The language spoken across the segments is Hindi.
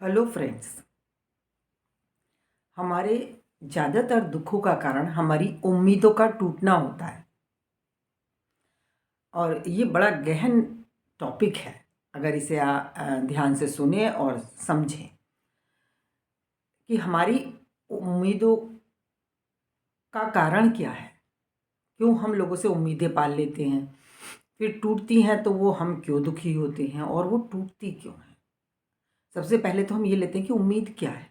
Hello friends. हमारे ज़्यादातर दुखों का कारण हमारी उम्मीदों का टूटना होता है और ये बड़ा गहन टॉपिक है। अगर इसे ध्यान से सुने और समझें कि हमारी उम्मीदों का कारण क्या है, क्यों हम लोगों से उम्मीदें पाल लेते हैं, फिर टूटती हैं तो वो हम क्यों दुखी होते हैं और वो टूटती क्यों है। सबसे पहले तो हम ये लेते हैं कि उम्मीद क्या है।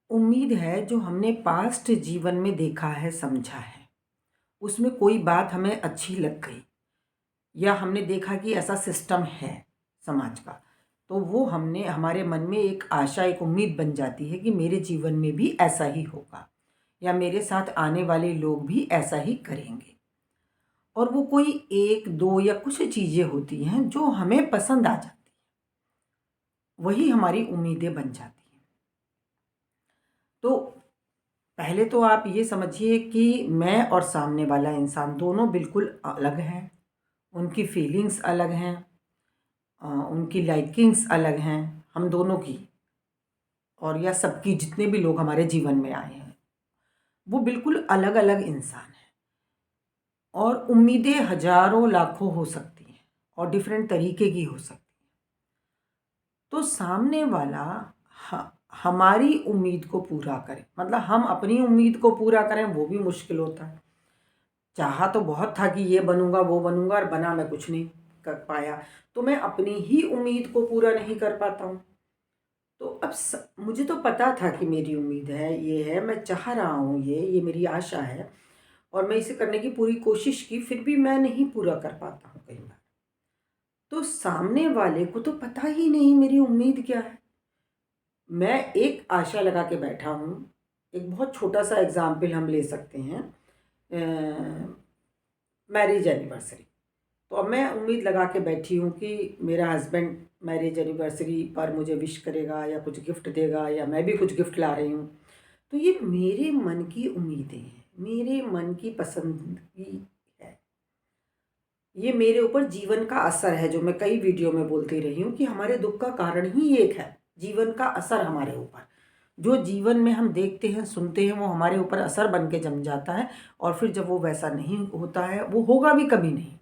उम्मीद है जो हमने पास्ट जीवन में देखा है, समझा है, उसमें कोई बात हमें अच्छी लग गई या हमने देखा कि ऐसा सिस्टम है समाज का, तो वो हमने हमारे मन में एक आशा, एक उम्मीद बन जाती है कि मेरे जीवन में भी ऐसा ही होगा या मेरे साथ आने वाले लोग भी ऐसा ही करेंगे। और वो कोई एक दो या कुछ चीज़ें होती हैं जो हमें पसंद आ जाती हैं, वही हमारी उम्मीदें बन जाती हैं। तो पहले तो आप ये समझिए कि मैं और सामने वाला इंसान दोनों बिल्कुल अलग हैं, उनकी फीलिंग्स अलग हैं, उनकी लाइकिंग्स अलग हैं, हम दोनों की और या सबकी, जितने भी लोग हमारे जीवन में आए हैं वो बिल्कुल अलग अलग इंसान हैं। और उम्मीदें हजारों लाखों हो सकती हैं और डिफरेंट तरीके की हो सकती हैं। तो सामने वाला ह- हमारी उम्मीद को पूरा करे, मतलब हम अपनी उम्मीद को पूरा करें, वो भी मुश्किल होता है। चाहा तो बहुत था कि ये बनूंगा वो बनूंगा और बना मैं कुछ नहीं कर पाया, तो मैं अपनी ही उम्मीद को पूरा नहीं कर पाता हूँ। तो अब मुझे तो पता था कि मेरी उम्मीद है, ये है, मैं चाह रहा हूँ, ये मेरी आशा है और मैं इसे करने की पूरी कोशिश की, फिर भी मैं नहीं पूरा कर पाता हूँ कई बार। तो सामने वाले को तो पता ही नहीं मेरी उम्मीद क्या है। मैं एक आशा लगा के बैठा हूँ। एक बहुत छोटा सा एग्जाम्पल हम ले सकते हैं, मैरिज एनिवर्सरी। तो अब मैं उम्मीद लगा के बैठी हूँ कि मेरा हस्बैंड मैरिज एनिवर्सरी पर मुझे विश करेगा या कुछ गिफ्ट देगा या मैं भी कुछ गिफ्ट ला रही हूँ। तो ये मेरे मन की उम्मीदें हैं, मेरे मन की पसंद की है। ये मेरे ऊपर जीवन का असर है, जो मैं कई वीडियो में बोलती रही हूँ कि हमारे दुख का कारण ही एक है, जीवन का असर हमारे ऊपर। जो जीवन में हम देखते हैं, सुनते हैं, वो हमारे ऊपर असर बन के जम जाता है और फिर जब वो वैसा नहीं होता है, वो होगा भी कभी नहीं,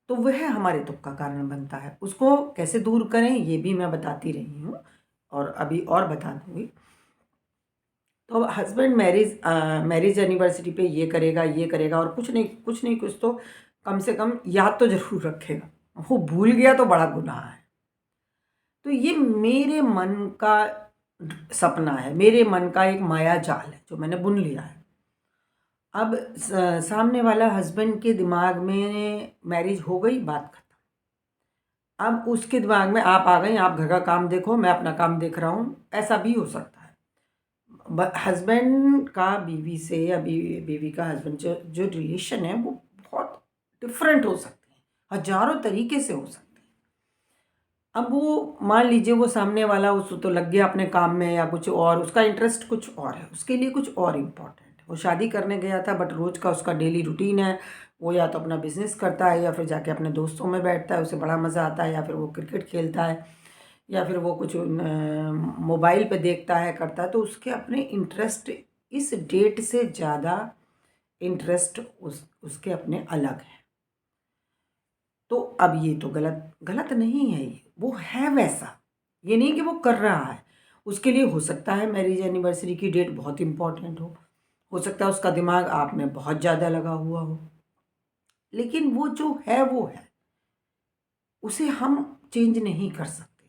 तो वह हमारे दुख का कारण बनता है। उसको कैसे दूर करें ये भी मैं बताती रही हूँ और अभी और बता दूँगी। तो हस्बैंड मैरिज एनिवर्सरी पे ये करेगा और कुछ नहीं कुछ नहीं, कुछ तो कम से कम याद तो ज़रूर रखेगा। वो भूल गया तो बड़ा गुनाह है। तो ये मेरे मन का सपना है, मेरे मन का एक माया जाल है जो मैंने बुन लिया है। अब सामने वाला हस्बैंड के दिमाग में मैरिज हो गई, बात खत्म। अब उसके दिमाग में आप आ गई, आप घर का काम देखो, मैं अपना काम देख रहा हूँ, ऐसा भी हो सकता है। हस्बैंड का बीवी से या बीवी का हस्बैंड, जो जो रिलेशन है वो बहुत डिफरेंट हो सकते हैं, हजारों तरीके से हो सकते हैं। अब वो मान लीजिए वो सामने वाला उस तो लग गया अपने काम में या कुछ और, उसका इंटरेस्ट कुछ और है, उसके लिए कुछ और इम्पोर्टेंट है। वो शादी करने गया था बट रोज़ का उसका डेली रूटीन है, वो या तो अपना बिजनेस करता है या फिर जाके अपने दोस्तों में बैठता है, उसे बड़ा मज़ा आता है, या फिर वो क्रिकेट खेलता है या फिर वो कुछ मोबाइल पे देखता है, करता है। तो उसके अपने इंटरेस्ट इस डेट से ज़्यादा इंटरेस्ट उसके अपने अलग है। तो अब ये तो गलत गलत नहीं है, ये वो है वैसा, ये नहीं कि वो कर रहा है। उसके लिए हो सकता है मैरिज एनिवर्सरी की डेट बहुत इम्पोर्टेंट हो सकता है उसका दिमाग आप में बहुत ज़्यादा लगा हुआ हो, लेकिन वो जो है वो है, उसे हम चेंज नहीं कर सकते।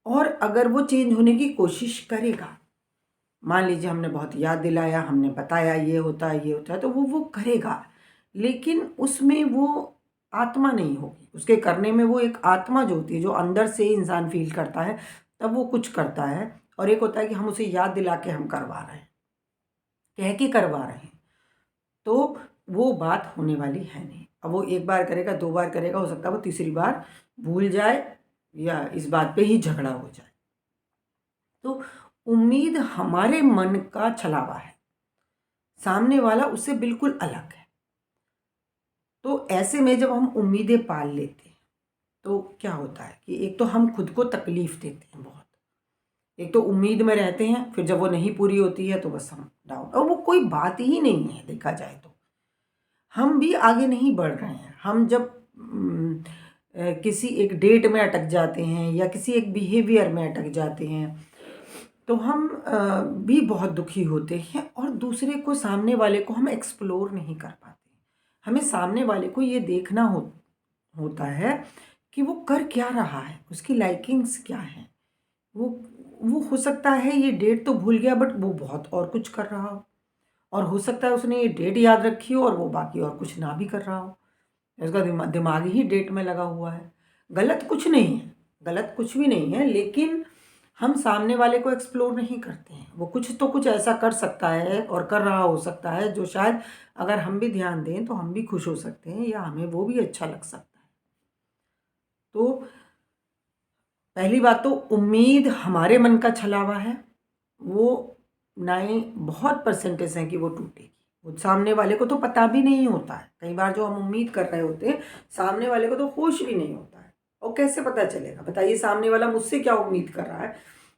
और अगर वो चेंज होने की कोशिश करेगा, मान लीजिए हमने बहुत याद दिलाया, हमने बताया ये होता है ये होता है, तो वो करेगा, लेकिन उसमें वो आत्मा नहीं होगी, उसके करने में वो एक आत्मा जो होती है, जो अंदर से इंसान फील करता है, तब वो कुछ करता है। और एक होता है कि हम उसे याद दिला के हम करवा रहे हैं, कह के करवा रहे हैं, तो वो बात होने वाली है नहीं। अब वो एक बार करेगा, दो बार करेगा, हो सकता है वो तीसरी बार भूल जाए या इस बात पे ही झगड़ा हो जाए। तो उम्मीद हमारे मन का छलावा है, सामने वाला उससे बिल्कुल अलग है। तो ऐसे में जब हम उम्मीदें पाल लेते हैं, तो क्या होता है कि एक तो हम खुद को तकलीफ़ देते हैं बहुत, एक तो उम्मीद में रहते हैं, फिर जब वो नहीं पूरी होती है तो बस हम डाउन, और वो कोई बात ही नहीं है देखा जाए तो। हम भी आगे नहीं बढ़ रहे हैं। हम जब किसी एक डेट में अटक जाते हैं या किसी एक बिहेवियर में अटक जाते हैं, तो हम भी बहुत दुखी होते हैं, और दूसरे को, सामने वाले को हम एक्सप्लोर नहीं कर पाते। हमें सामने वाले को ये देखना होता है कि वो कर क्या रहा है, उसकी लाइकिंग्स क्या हैं। वो वो हो सकता है ये डेट तो भूल गया, बट वो बहुत और कुछ कर रहा हो, और हो सकता है उसने ये डेट याद रखी हो और वो बाकी और कुछ ना भी कर रहा हो। उसका दिमाग ही डेट में लगा हुआ है। गलत कुछ नहीं है, गलत कुछ भी नहीं है, लेकिन हम सामने वाले को एक्सप्लोर नहीं करते हैं। वो कुछ तो कुछ ऐसा कर सकता है और कर रहा हो सकता है जो शायद अगर हम भी ध्यान दें तो हम भी खुश हो सकते हैं, या हमें वो भी अच्छा लग सकता है। तो पहली बात तो उम्मीद हमारे मन का छलावा है, वो नाई बहुत परसेंटेज है कि वो टूटेगी। वो सामने वाले को तो पता भी नहीं होता है। कई बार जो हम उम्मीद कर रहे होते हैं, सामने वाले को तो होश भी नहीं होता है। और कैसे पता चलेगा? बताइए, सामने वाला मुझसे क्या उम्मीद कर रहा है,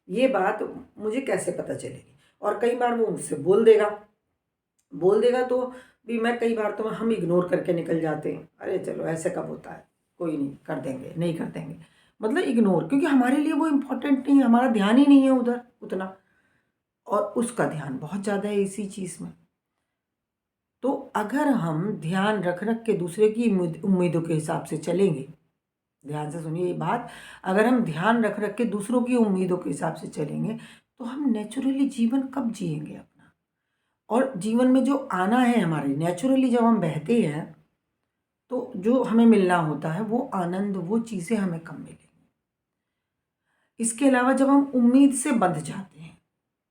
ये बात मुझे कैसे पता चलेगी? और कई बार वो मुझसे बोल देगा तो भी मैं कई बार तो हम इग्नोर करके निकल जाते हैं। अरे चलो, ऐसे कब होता है, कोई नहीं, कर देंगे, नहीं कर देंगे, मतलब इग्नोर, क्योंकि हमारे लिए वो इम्पोर्टेंट नहीं है, हमारा ध्यान ही नहीं है उधर उतना, और उसका ध्यान बहुत ज़्यादा है इसी चीज़ में। तो अगर हम ध्यान रख रख के दूसरे की उम्मीदों के हिसाब से चलेंगे, ध्यान से सुनिए ये बात, अगर हम ध्यान रख रख के दूसरों की उम्मीदों के हिसाब से चलेंगे, तो हम नेचुरली जीवन कब जिएंगे अपना? और जीवन में जो आना है हमारे, नेचुरली जब हम बहते हैं तो जो हमें मिलना होता है वो आनंद, वो चीज़ें हमें कब मिलेंगी? इसके अलावा जब हम उम्मीद से बंध जाते हैं,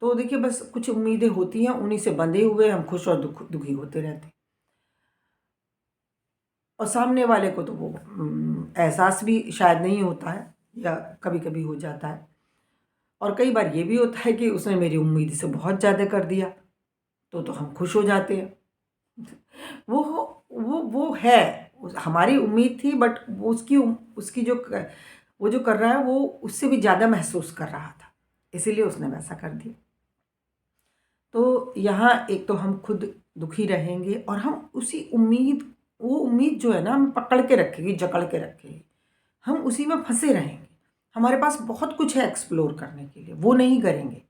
तो देखिए बस कुछ उम्मीदें होती हैं, उन्हीं से बंधे हुए हम खुश और दुखी होते रहते हैं। और सामने वाले को तो वो एहसास भी शायद नहीं होता है, या कभी-कभी हो जाता है। और कई बार ये भी होता है कि उसने मेरी उम्मीद से बहुत ज़्यादा कर दिया, तो हम खुश हो जाते हैं। वो वो है, हमारी उम्मीद थी, बट वो उसकी जो वो जो कर रहा है वो उससे भी ज़्यादा महसूस कर रहा था, इसीलिए उसने वैसा कर दिया। तो यहाँ एक तो हम खुद दुखी रहेंगे, और हम उसी उम्मीद, वो उम्मीद जो है ना हमें पकड़ के रखेगी, जकड़ के रखेगी। हम उसी में फँसे रहेंगे। हमारे पास बहुत कुछ है एक्सप्लोर करने के लिए, वो नहीं करेंगे।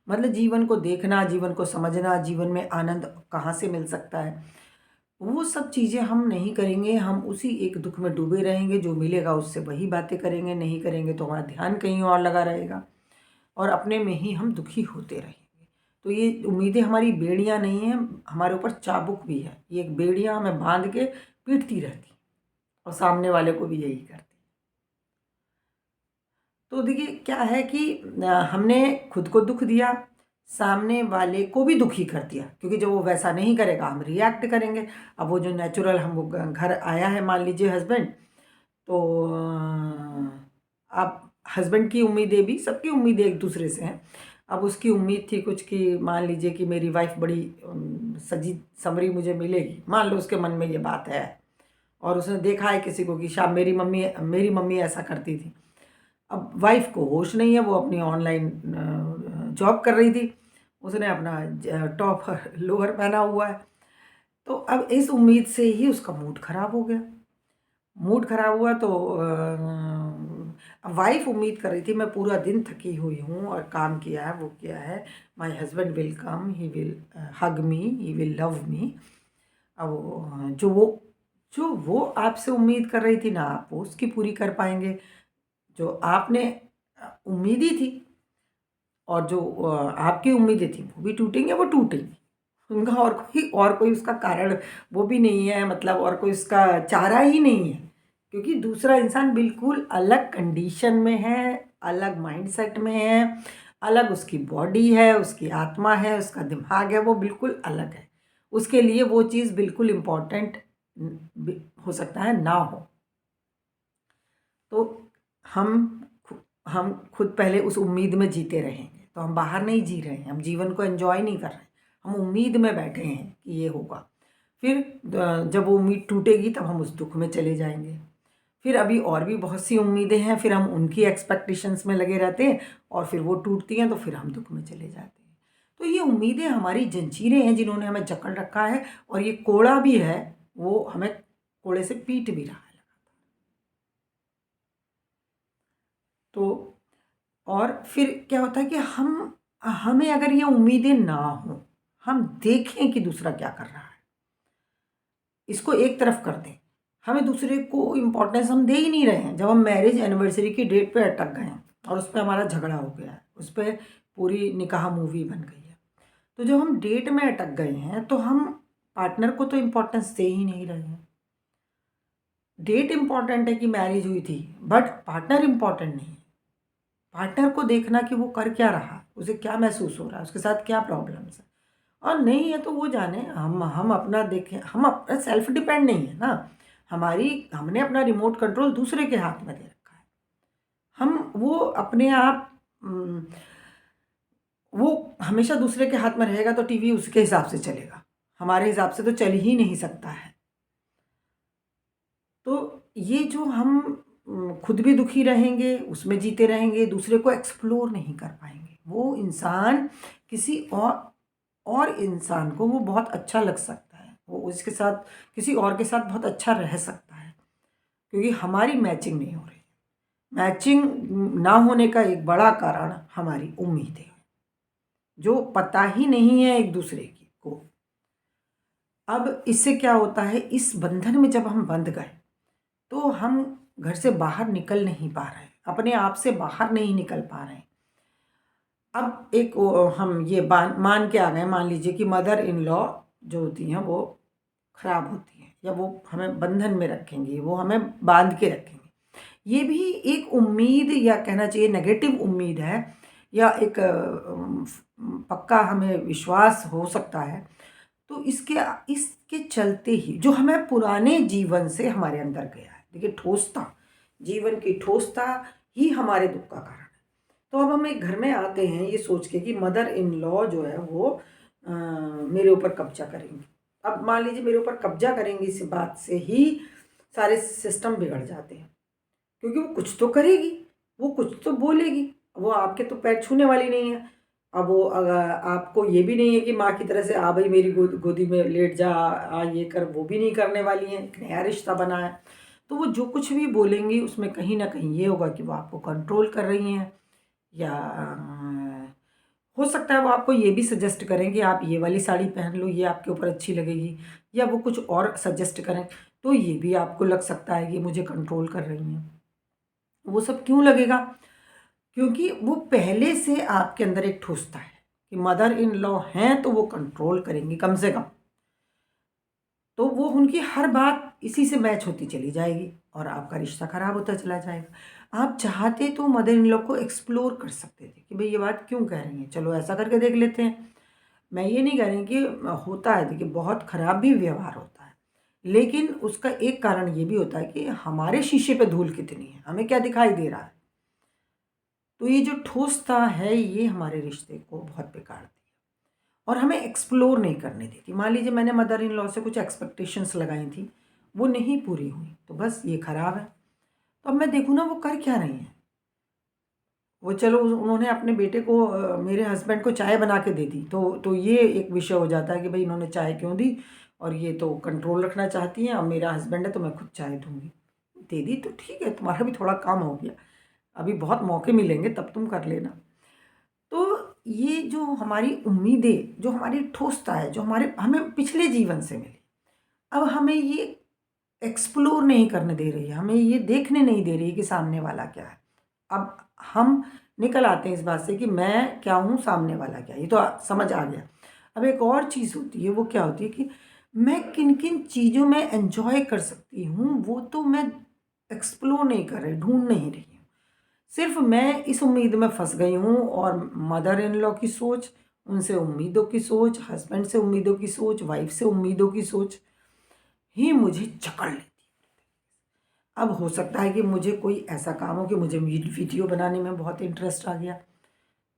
मतलब जीवन को देखना, जीवन को समझना, जीवन में आनंद कहाँ से मिल सकता है, वो सब चीज़ें हम नहीं करेंगे। हम उसी एक दुःख में डूबे रहेंगे, जो मिलेगा उससे वही बातें करेंगे, नहीं करेंगे तो हमारा ध्यान कहीं और लगा रहेगा, और अपने में ही हम दुखी होते रहेंगे। तो ये उम्मीदें हमारी बेड़ियाँ नहीं हैं, हमारे ऊपर चाबुक भी है। ये एक बेड़ियाँ हमें बाँध के पीटती रहती हैं, और सामने वाले को भी यही करती। तो देखिए क्या है कि हमने खुद को दुःख दिया, सामने वाले को भी दुखी कर दिया, क्योंकि जब वो वैसा नहीं करेगा हम रिएक्ट करेंगे। अब वो जो नेचुरल, हम वो घर आया है मान लीजिए हस्बैंड, तो अब हस्बैंड की उम्मीदें भी, सबकी उम्मीदें एक दूसरे से हैं। अब उसकी उम्मीद थी कुछ कि मान लीजिए कि मेरी वाइफ बड़ी सजी संवरी मुझे मिलेगी, मान लो उसके मन में ये बात है, और उसने देखा है किसी को कि शायद मेरी मम्मी ऐसा करती थी। अब वाइफ को होश नहीं है, वो अपनी ऑनलाइन जॉब कर रही थी, उसने अपना टॉप लोअर पहना हुआ है। तो अब इस उम्मीद से ही उसका मूड ख़राब हो गया। मूड ख़राब हुआ तो अब वाइफ उम्मीद कर रही थी, मैं पूरा दिन थकी हुई हूँ और काम किया है, वो किया है, my husband will come, he will hug me, he will love me. अब जो वो आपसे उम्मीद कर रही थी ना, आप वो उसकी पूरी कर पाएंगे। जो आपने उम्मीदी थी, और जो आपकी उम्मीदें थी वो भी टूटेंगे, वो टूटेंगी। उनका और कोई उसका कारण वो भी नहीं है, मतलब और कोई उसका चारा ही नहीं है, क्योंकि दूसरा इंसान बिल्कुल अलग कंडीशन में है, अलग माइंडसेट में है, अलग उसकी बॉडी है, उसकी आत्मा है, उसका दिमाग है, वो बिल्कुल अलग है। उसके लिए वो चीज़ बिल्कुल इम्पोर्टेंट हो सकता है ना हो। तो हम हम खुद पहले उस उम्मीद में जीते रहेंगे, तो हम बाहर नहीं जी रहे हैं, हम जीवन को एंजॉय नहीं कर रहे हैं, हम उम्मीद में बैठे हैं कि ये होगा। फिर जब वो उम्मीद टूटेगी तब हम उस दुख में चले जाएंगे। फिर अभी और भी बहुत सी उम्मीदें हैं, फिर हम उनकी एक्सपेक्टेशंस में लगे रहते हैं और फिर वो टूटती हैं तो फिर हम दुख में चले जाते हैं। तो ये उम्मीदें हमारी जंजीरें हैं जिन्होंने हमें जकड़ रखा है, और ये कोड़ा भी है, वो हमें कोड़े से पीट भी रहा है। तो और फिर क्या होता है कि हमें अगर ये उम्मीदें ना हों, हम देखें कि दूसरा क्या कर रहा है, इसको एक तरफ कर दें, हमें दूसरे को इम्पोर्टेंस हम दे ही नहीं रहे हैं। जब हम मैरिज एनिवर्सरी की डेट पे अटक गए हैं और उस पे हमारा झगड़ा हो गया है, उस पे पूरी निकाह मूवी बन गई है, तो जब हम डेट में अटक गए हैं तो हम पार्टनर को तो इम्पोर्टेंस दे ही नहीं रहे हैं। डेट इम्पॉर्टेंट है कि मैरिज हुई थी, बट पार्टनर इम्पॉर्टेंट नहीं है। पार्टनर को देखना कि वो कर क्या रहा, उसे क्या महसूस हो रहा है, उसके साथ क्या प्रॉब्लम्स है, और नहीं है तो वो जाने। हम अपना देखें, हम अपना सेल्फ डिपेंड नहीं है ना। हमने अपना रिमोट कंट्रोल दूसरे के हाथ में दे रखा है। हम वो अपने आप वो हमेशा दूसरे के हाथ में रहेगा तो टीवी उसके हिसाब से चलेगा, हमारे हिसाब से तो चल ही नहीं सकता है। तो ये जो हम खुद भी दुखी रहेंगे, उसमें जीते रहेंगे, दूसरे को एक्सप्लोर नहीं कर पाएंगे। वो इंसान किसी और इंसान को वो बहुत अच्छा लग सकता है, वो उसके साथ किसी और के साथ बहुत अच्छा रह सकता है, क्योंकि हमारी मैचिंग नहीं हो रही। मैचिंग ना होने का एक बड़ा कारण हमारी उम्मीदें, जो पता ही नहीं है एक दूसरे की को। अब इससे क्या होता है, इस बंधन में जब हम बंध गए तो हम घर से बाहर निकल नहीं पा रहे हैं, अपने आप से बाहर नहीं निकल पा रहे हैं। अब एक हम ये मान के आ गए, मान लीजिए कि मदर इन लॉ जो होती हैं वो खराब होती हैं, या वो हमें बंधन में रखेंगी, वो हमें बांध के रखेंगे। ये भी एक उम्मीद, या कहना चाहिए नेगेटिव उम्मीद है, या एक पक्का हमें विश्वास हो सकता है। तो इसके चलते ही जो हमें पुराने जीवन से हमारे अंदर गया है, देखिए ठोसता, जीवन की ठोसता ही हमारे दुख का कारण है। तो अब हम एक घर में आते हैं ये सोच के कि मदर इन लॉ जो है वो मेरे ऊपर कब्जा करेंगी। अब मान लीजिए मेरे ऊपर कब्जा करेंगी, इस बात से ही सारे सिस्टम बिगड़ जाते हैं, क्योंकि वो कुछ तो करेगी, वो कुछ तो बोलेगी, वो आपके तो पैर छूने वाली नहीं है। अब वो अगर आपको ये भी नहीं है कि माँ की तरह से आ भाई मेरी गोदी में लेट जा, आ ये कर, वो भी नहीं करने वाली हैं। एक नया रिश्ता बना है, तो वो जो कुछ भी बोलेंगी उसमें कहीं ना कहीं ये होगा कि वो आपको कंट्रोल कर रही हैं, या हो सकता है वो आपको ये भी सजेस्ट करें कि आप ये वाली साड़ी पहन लो, ये आपके ऊपर अच्छी लगेगी, या वो कुछ और सजेस्ट करें तो ये भी आपको लग सकता है कि मुझे कंट्रोल कर रही हैं। वो सब क्यों लगेगा? क्योंकि वो पहले से आपके अंदर एक ठोसता है कि मदर इन लॉ हैं तो वो कंट्रोल करेंगी कम से कम। तो वो उनकी हर बात इसी से मैच होती चली जाएगी और आपका रिश्ता खराब होता चला जाएगा। आप चाहते तो मदर इन लॉ को एक्सप्लोर कर सकते थे कि भाई ये बात क्यों कह रही हैं, चलो ऐसा करके देख लेते हैं। मैं ये नहीं कह रही कि होता है, देखिए बहुत खराब भी व्यवहार होता है, लेकिन उसका एक कारण ये भी होता है कि हमारे शीशे पे धूल कितनी है, हमें क्या दिखाई दे रहा है। तो ये जो ठोसता है ये हमारे रिश्ते को बहुत बिगाड़ दिया और हमें एक्सप्लोर नहीं करने देती। मान लीजिए मैंने मदर इन लॉ से कुछ एक्सपेक्टेशंस लगाई थी, वो नहीं पूरी हुई, तो बस ये खराब है। तो अब मैं देखूँ ना वो कर क्या रही हैं। वो चलो उन्होंने अपने बेटे को मेरे हस्बैंड को चाय बना के दे दी, तो ये एक विषय हो जाता है कि भाई इन्होंने चाय क्यों दी, और ये तो कंट्रोल रखना चाहती हैं। अब मेरा हस्बैंड है तो मैं खुद चाय दूंगी। दे दी तो ठीक है, तुम्हारा भी थोड़ा काम हो गया, अभी बहुत मौके मिलेंगे तब तुम कर लेना। तो ये जो हमारी उम्मीदें, जो हमारी ठोसता है, जो हमें पिछले जीवन से मिली, अब हमें ये एक्सप्लोर नहीं करने दे रही है, हमें ये देखने नहीं दे रही है कि सामने वाला क्या है। अब हम निकल आते हैं इस बात से कि मैं क्या हूँ, सामने वाला क्या है, ये तो समझ आ गया। अब एक और चीज़ होती है, वो क्या होती है कि मैं किन किन चीज़ों में एंजॉय कर सकती हूँ, वो तो मैं एक्सप्लोर नहीं कर रही, ढूंढ नहीं रही हूँ। सिर्फ मैं इस उम्मीद में फंस गई हूँ, और मदर इन लॉ की सोच, उनसे उम्मीदों की सोच, हस्बैंड से उम्मीदों की सोच, वाइफ से उम्मीदों की सोच ही मुझे जकड़ लेती। अब हो सकता है कि मुझे कोई ऐसा काम हो कि मुझे वीडियो बनाने में बहुत इंटरेस्ट आ गया,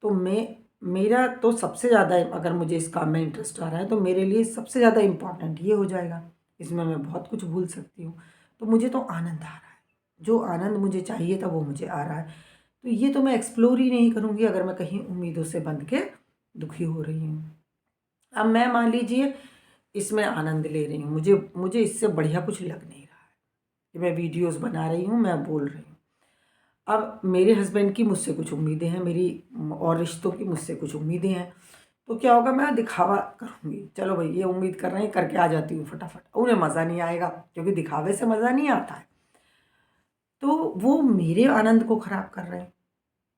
तो मेरा तो सबसे ज़्यादा, अगर मुझे इस काम में इंटरेस्ट आ रहा है तो मेरे लिए सबसे ज़्यादा इम्पॉर्टेंट ये हो जाएगा। इसमें मैं बहुत कुछ भूल सकती हूँ, तो मुझे तो आनंद आ रहा है, जो आनंद मुझे चाहिए था वो मुझे आ रहा है। तो ये तो मैं एक्सप्लोर ही नहीं करूँगी अगर मैं कहीं उम्मीदों से बंध के दुखी हो रही हूँ। अब मैं मान लीजिए इसमें आनंद ले रही हूँ, मुझे मुझे इससे बढ़िया कुछ लग नहीं रहा है कि मैं वीडियोज़ बना रही हूँ, मैं बोल रही हूँ। अब मेरे हस्बैंड की मुझसे कुछ उम्मीदें हैं, मेरी और रिश्तों की मुझसे कुछ उम्मीदें हैं। तो क्या होगा, मैं दिखावा करूँगी, चलो भाई ये उम्मीद कर रहे हैं करके आ जाती हूँ फटाफट। उन्हें मज़ा नहीं आएगा क्योंकि दिखावे से मज़ा नहीं आता है। तो वो मेरे आनंद को ख़राब कर रहे हैं।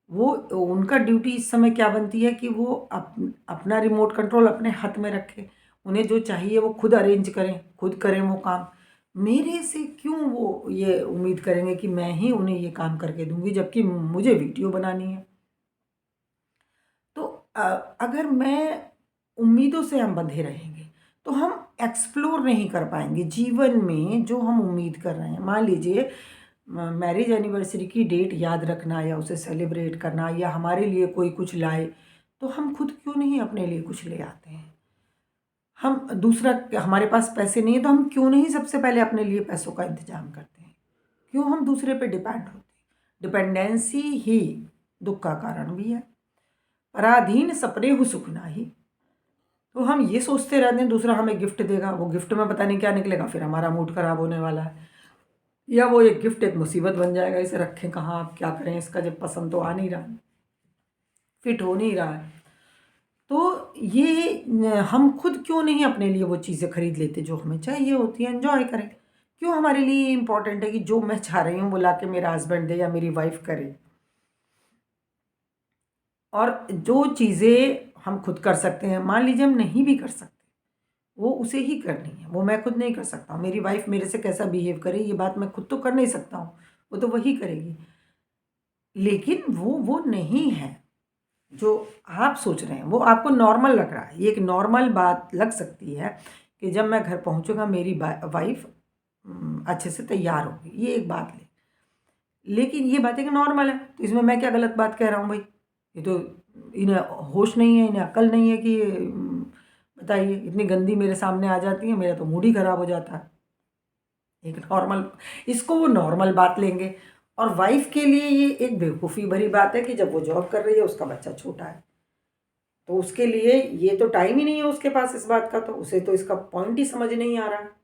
वो उनका ड्यूटी इस समय क्या बनती है कि वो अपना रिमोट कंट्रोल अपने हाथ में रखें। उन्हें जो चाहिए वो खुद अरेंज करें, खुद करें वो काम। मेरे से क्यों वो ये उम्मीद करेंगे कि मैं ही उन्हें ये काम करके दूँगी जबकि मुझे वीडियो बनानी है। तो अगर मैं उम्मीदों से हम बंधे रहेंगे तो हम एक्सप्लोर नहीं कर पाएंगे जीवन में जो हम उम्मीद कर रहे हैं। मान लीजिए मैरिज एनिवर्सरी की डेट याद रखना या उसे सेलिब्रेट करना या हमारे लिए कोई कुछ लाए, तो हम खुद क्यों नहीं अपने लिए कुछ ले आते हैं। हम दूसरा, हमारे पास पैसे नहीं है तो हम क्यों नहीं सबसे पहले अपने लिए पैसों का इंतजाम करते हैं। क्यों हम दूसरे पे डिपेंड होते हैं। डिपेंडेंसी ही दुख का कारण भी है। पराधीन सपने हु सुख नाही। तो हम ये सोचते रहते हैं दूसरा हमें गिफ्ट देगा, वो गिफ्ट में पता नहीं क्या निकलेगा, फिर हमारा मूड खराब होने वाला है। या वो एक गिफ्ट एक मुसीबत बन जाएगा, इसे रखें कहाँ, आप क्या करें, इसका जब पसंद तो आ नहीं रहा, फिट हो नहीं रहा है। तो ये हम खुद क्यों नहीं अपने लिए वो चीज़ें खरीद लेते जो हमें चाहिए होती है, एंजॉय करें। क्यों हमारे लिए इम्पोर्टेंट है कि जो मैं चाह रही हूँ वो ला के मेरा हस्बैंड दे या मेरी वाइफ करे। और जो चीज़ें हम खुद कर सकते हैं, मान लीजिए हम नहीं भी कर सकते, वो उसे ही करनी है, वो मैं खुद नहीं कर सकता हूँ। मेरी वाइफ मेरे से कैसा बिहेव करे ये बात मैं खुद तो कर नहीं सकता हूँ, वो तो वही करेगी। लेकिन वो नहीं है जो आप सोच रहे हैं, वो आपको नॉर्मल लग रहा है। ये एक नॉर्मल बात लग सकती है कि जब मैं घर पहुँचूँगा मेरी वाइफ अच्छे से तैयार होगी, ये एक बात ले। लेकिन ये बात है कि नॉर्मल है, तो इसमें मैं क्या गलत बात कह रहा हूँ भाई? ये तो इन्हें होश नहीं है, इन्हें अक्ल नहीं है कि बताइए इतनी गंदी मेरे सामने आ जाती है, मेरा तो मूड ही ख़राब हो जाता है। एक नॉर्मल, इसको वो नॉर्मल बात लेंगे। और वाइफ़ के लिए ये एक बेवकूफ़ी भरी बात है कि जब वो जॉब कर रही है, उसका बच्चा छोटा है, तो उसके लिए ये तो टाइम ही नहीं है उसके पास इस बात का, तो उसे तो इसका पॉइंट ही समझ नहीं आ रहा है।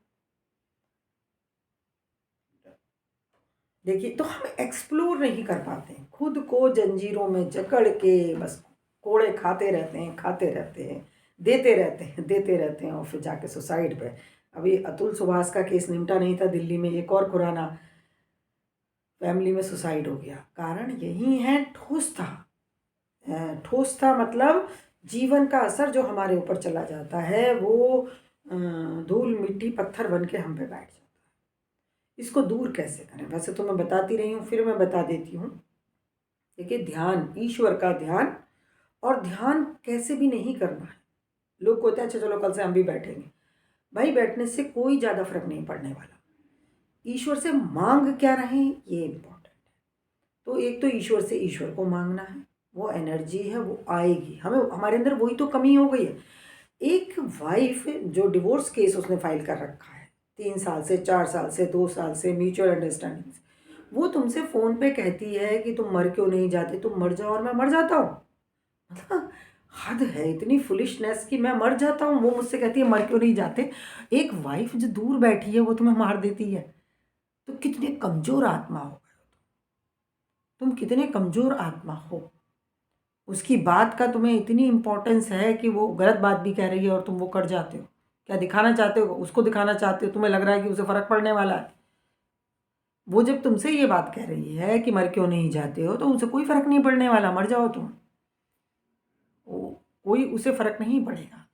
देखिए, तो हम एक्सप्लोर नहीं कर पाते हैं, खुद को जंजीरों में जकड़ के बस कोड़े खाते रहते हैं, खाते रहते हैं, देते रहते हैं, देते रहते हैं और फिर जाके सुसाइड पे। अभी अतुल सुभाष का केस निपटा नहीं था दिल्ली में, एक और खुराना फैमिली में सुसाइड हो गया। कारण यही है, ठोस था। ठोस था मतलब जीवन का असर जो हमारे ऊपर चला जाता है वो धूल मिट्टी पत्थर बन के हम पे बैठ जाता है। इसको दूर कैसे करें? वैसे तो मैं बताती रही हूँ, फिर मैं बता देती हूँ। देखिए, ध्यान, ईश्वर का ध्यान, और ध्यान कैसे भी नहीं करना है। लोग कहते हैं अच्छा चलो कल से हम भी बैठेंगे। भाई बैठने से कोई ज़्यादा फर्क नहीं पड़ने वाला। ईश्वर से मांग क्या रहे ये इम्पोर्टेंट है। तो एक तो ईश्वर से ईश्वर को मांगना है, वो एनर्जी है वो आएगी हमें, हमारे अंदर वही तो कमी हो गई है। एक वाइफ जो डिवोर्स केस उसने फाइल कर रखा है 3 साल से, 4 साल से, 2 साल से, म्यूचुअल अंडरस्टैंडिंग से, वो तुमसे फ़ोन पे कहती है कि तुम मर क्यों नहीं जाते, तुम मर जाओ और मैं मर जाता हूँ। मतलब हद है, इतनी फुलिशनेस कि मैं मर जाता हूँ, वो मुझसे कहती है मर क्यों नहीं जाते। एक वाइफ जो दूर बैठी है वो तुम्हें मार देती है, तो कितने कमज़ोर आत्मा हो गए हो तुम, कितने कमज़ोर आत्मा हो। उसकी बात का तुम्हें इतनी इम्पोर्टेंस है कि वो गलत बात भी कह रही है और तुम वो कर जाते हो। क्या दिखाना चाहते हो? उसको दिखाना चाहते हो, तुम्हें लग रहा है कि उसे फ़र्क पड़ने वाला है। वो जब तुमसे ये बात कह रही है कि मर क्यों नहीं जाते हो, तो उसे कोई फ़र्क नहीं पड़ने वाला, मर जाओ तुम। कोई उसे फ़र्क नहीं पड़ेगा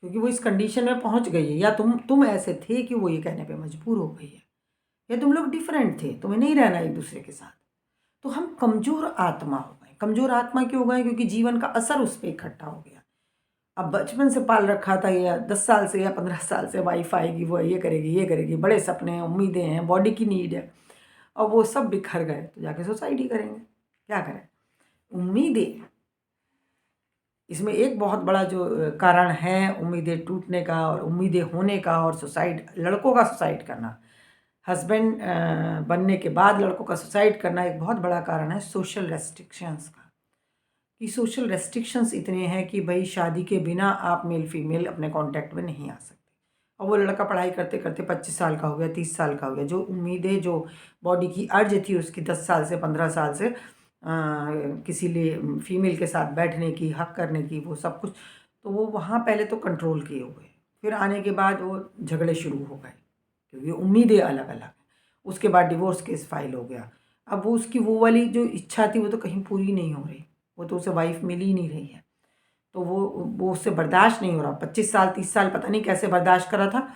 क्योंकि वो इस कंडीशन में पहुंच गई है, या तुम ऐसे थे कि वो ये कहने पे मजबूर हो गई है, या तुम लोग डिफरेंट थे, तुम्हें नहीं रहना एक दूसरे के साथ। तो हम कमज़ोर आत्मा हो गए। कमज़ोर आत्मा क्यों हो गए? क्योंकि जीवन का असर उस पर इकट्ठा हो गया। अब बचपन से पाल रखा था, या 10 साल से या 15 साल से वाइफ आएगी, वो ये करेगी, ये करेगी, बड़े सपने हैं, उम्मीदें हैं, बॉडी की नीड है, और वो सब बिखर गए तो जाके सुसाइड ही करेंगे। क्या करें? उम्मीदें, इसमें एक बहुत बड़ा जो कारण है उम्मीदें टूटने का और उम्मीदें होने का और सुसाइड, लड़कों का सुसाइड करना। हस्बैंड बनने के बाद लड़कों का सुसाइड करना एक बहुत बड़ा कारण है सोशल रेस्ट्रिक्शंस का, कि सोशल रेस्ट्रिक्शंस इतने हैं कि भाई शादी के बिना आप मेल फीमेल अपने कांटेक्ट में नहीं आ सकते। और वो लड़का पढ़ाई करते करते 25 साल का हो गया, 30 साल का हो गया, जो उम्मीदें, जो बॉडी की अर्ज थी उसकी 10 साल से 15 साल से किसी लिए फीमेल के साथ बैठने की, हक करने की, वो सब कुछ, तो वो वहाँ पहले तो कंट्रोल किए हुए, फिर आने के बाद वो झगड़े शुरू हो गए क्योंकि उम्मीदें अलग अलग हैं। उसके बाद डिवोर्स केस फाइल हो गया। अब वो उसकी वो वाली जो इच्छा थी वो तो कहीं पूरी नहीं हो रही, वो तो उसे वाइफ मिल ही नहीं रही है, तो वो उससे बर्दाश्त नहीं हो रहा। 25 साल 30 साल पता नहीं कैसे बर्दाश्त करा था,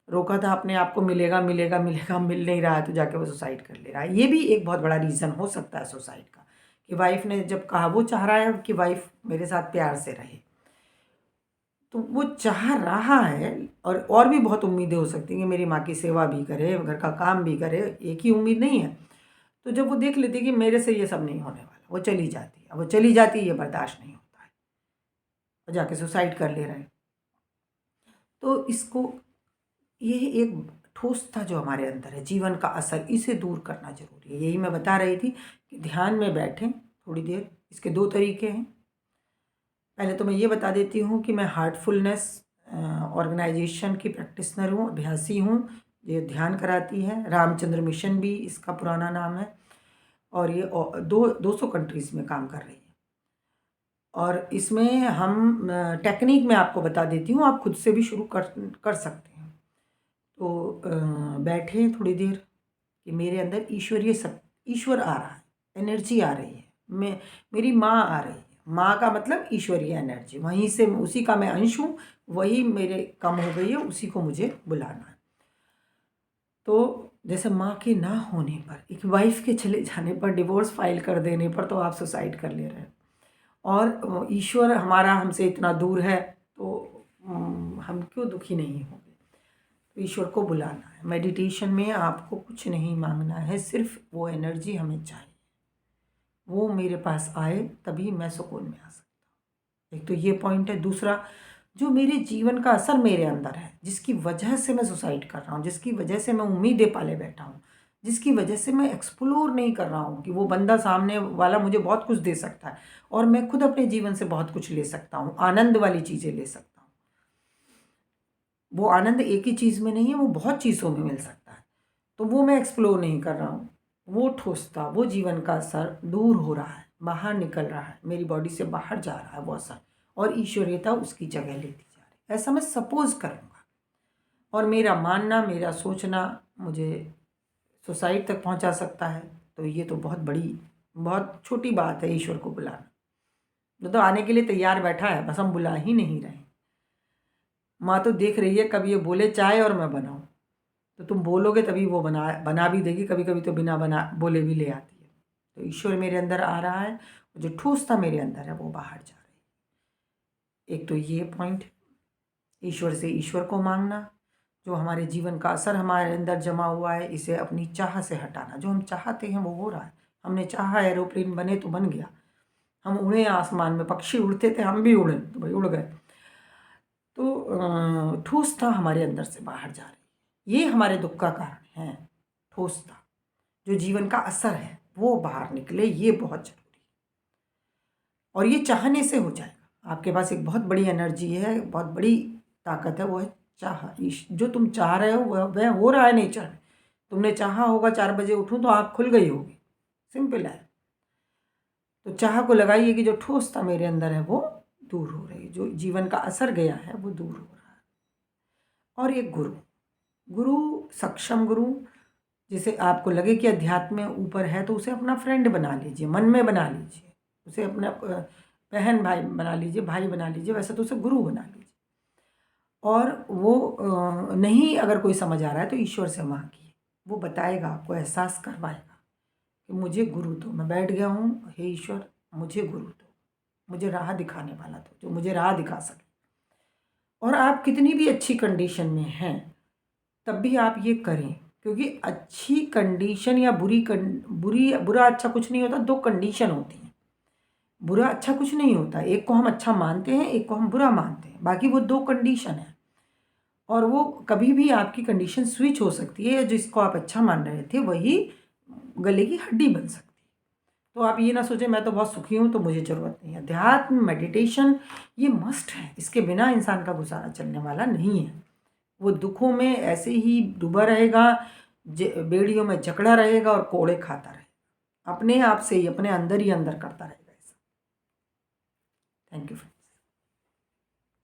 रोका था अपने आप को, मिलेगा मिलेगा मिलेगा, मिल नहीं रहा है तो जाके वो सुसाइड कर ले रहा है। ये भी एक बहुत बड़ा रीज़न हो सकता है सुसाइड का, कि वाइफ ने जब कहा, वो चाह रहा है कि वाइफ मेरे साथ प्यार से रहे, तो वो चाह रहा है। और भी बहुत उम्मीदें हो सकती हैं कि मेरी माँ की सेवा भी करे, घर का काम भी करे, एक ही उम्मीद नहीं है। तो जब वो देख लेती है कि मेरे से ये सब नहीं होने वाला, वो चली जाती है। वो चली जाती है, ये बर्दाश्त नहीं होता है और जाके सुसाइड कर ले रहे हैं। तो इसको, ये एक ठोस था जो हमारे अंदर है, जीवन का असर, इसे दूर करना जरूरी है। यही मैं बता रही थी कि ध्यान में बैठें थोड़ी देर। इसके 2 तरीके हैं। पहले तो मैं ये बता देती हूँ कि मैं हार्टफुलनेस ऑर्गेनाइजेशन की प्रैक्टिशनर हूँ, अभ्यासी हूँ। ये ध्यान कराती है, रामचंद्र मिशन भी इसका पुराना नाम है, और ये 200 कंट्रीज़ में काम कर रही है। और इसमें हम टेक्निक मैं आपको बता देती हूँ, आप खुद से भी शुरू कर सकते हैं। तो बैठें थोड़ी देर कि मेरे अंदर ईश्वर आ रहा है, एनर्जी आ रही है, मेरी माँ आ रही है। माँ का मतलब ईश्वरीय एनर्जी, वहीं से, उसी का मैं अंश हूँ, वही मेरे कम हो गई है, उसी को मुझे बुलाना है। तो जैसे माँ के ना होने पर, एक वाइफ के चले जाने पर, डिवोर्स फाइल कर देने पर तो आप सुसाइड कर ले रहे हैं, और ईश्वर हमारा हमसे इतना दूर है, तो हम क्यों दुखी नहीं होंगे। तो ईश्वर को बुलाना है। मेडिटेशन में आपको कुछ नहीं मांगना है, सिर्फ वो एनर्जी हमें चाहिए, वो मेरे पास आए तभी मैं सुकून में आ सकता हूँ। एक तो ये पॉइंट है। दूसरा, जो मेरे जीवन का असर मेरे अंदर है, जिसकी वजह से मैं सुसाइड कर रहा हूँ, जिसकी वजह से मैं उम्मीदें पाले बैठा हूँ, जिसकी वजह से मैं एक्सप्लोर नहीं कर रहा हूँ कि वो बंदा सामने वाला मुझे बहुत कुछ दे सकता है और मैं खुद अपने जीवन से बहुत कुछ ले सकता हूँ, आनंद वाली चीज़ें ले सकता हूँ। वो आनंद एक ही चीज़ में नहीं है, वो बहुत चीज़ों में मिल सकता है, तो वो मैं एक्सप्लोर नहीं कर रहा हूँ। वो ठोसता, वो जीवन का असर दूर हो रहा है, बाहर निकल रहा है, मेरी बॉडी से बाहर जा रहा है वो असर, और ईश्वरीयता उसकी जगह लेती जा रही है, ऐसा मैं सपोज करूँगा। और मेरा मानना, मेरा सोचना मुझे सुसाइड तक पहुँचा सकता है, तो ये तो बहुत छोटी बात है ईश्वर को बुलाना। जो तो आने के लिए तैयार बैठा है, बस हम बुला ही नहीं रहे। माँ तो देख रही है कब ये बोले चाय और मैं बनाऊँ, तो तुम बोलोगे तभी वो बना भी देगी, कभी कभी तो बिना बना बोले भी ले आती है। तो ईश्वर मेरे अंदर आ रहा है, जो ठोसता मेरे अंदर है वो बाहर जा रही है। एक तो ये पॉइंट, ईश्वर से ईश्वर को मांगना, जो हमारे जीवन का असर हमारे अंदर जमा हुआ है इसे अपनी चाह से हटाना। जो हम चाहते हैं वो हो रहा है, हमने चाहा एरोप्लेन बने तो बन गया, हम उड़े आसमान में, पक्षी उड़ते थे हम भी उड़े तो भाई उड़ गए। तो ठोसता हमारे अंदर से बाहर जा रही है, ये हमारे दुख का कारण है। ठोसता जो जीवन का असर है वो बाहर निकले, ये बहुत जरूरी है। और ये चाहने से हो जाएगा। आपके पास एक बहुत बड़ी एनर्जी है, बहुत बड़ी ताकत है, वो है चाह। जो तुम चाह रहे हो वह हो रहा है नेचर में। तुमने चाहा होगा 4 बजे उठूं तो आँख खुल गई होगी, सिंपल है। तो चाह को लगाइए कि जो ठोसता मेरे अंदर है वो दूर हो रही है, जो जीवन का असर गया है वो दूर हो रहा है। और एक गुरु, सक्षम गुरु, जिसे आपको लगे कि अध्यात्म में ऊपर है तो उसे अपना फ्रेंड बना लीजिए, मन में बना लीजिए, उसे अपना बहन भाई बना लीजिए, भाई बना लीजिए, वैसे तो उसे गुरु बना लीजिए। और वो नहीं अगर कोई समझ आ रहा है तो ईश्वर से मांगिए, वो बताएगा, आपको एहसास करवाएगा कि मुझे गुरु दो, मैं बैठ गया हूँ, हे ईश्वर मुझे गुरु दो, मुझे राह दिखाने वाला दो, जो मुझे राह दिखा सके। और आप कितनी भी अच्छी कंडीशन में हैं तब भी आप ये करें, क्योंकि अच्छी कंडीशन या बुरा अच्छा कुछ नहीं होता, 2 कंडीशन होती हैं। बुरा अच्छा कुछ नहीं होता, एक को हम अच्छा मानते हैं, एक को हम बुरा मानते हैं, बाकी वो 2 कंडीशन है। और वो कभी भी आपकी कंडीशन स्विच हो सकती है, जिसको आप अच्छा मान रहे थे वही गले की हड्डी बन सकती है। तो आप ये ना सोचें मैं तो बहुत सुखी हूँ तो मुझे ज़रूरत नहीं है। अध्यात्म, मेडिटेशन ये मस्ट है, इसके बिना इंसान का गुजारा चलने वाला नहीं है। वो दुखों में ऐसे ही डूबा रहेगा, बेड़ियों में जकड़ा रहेगा और कोड़े खाता रहेगा, अपने आप से ही, अपने अंदर ही अंदर करता रहेगा ऐसा। Thank you.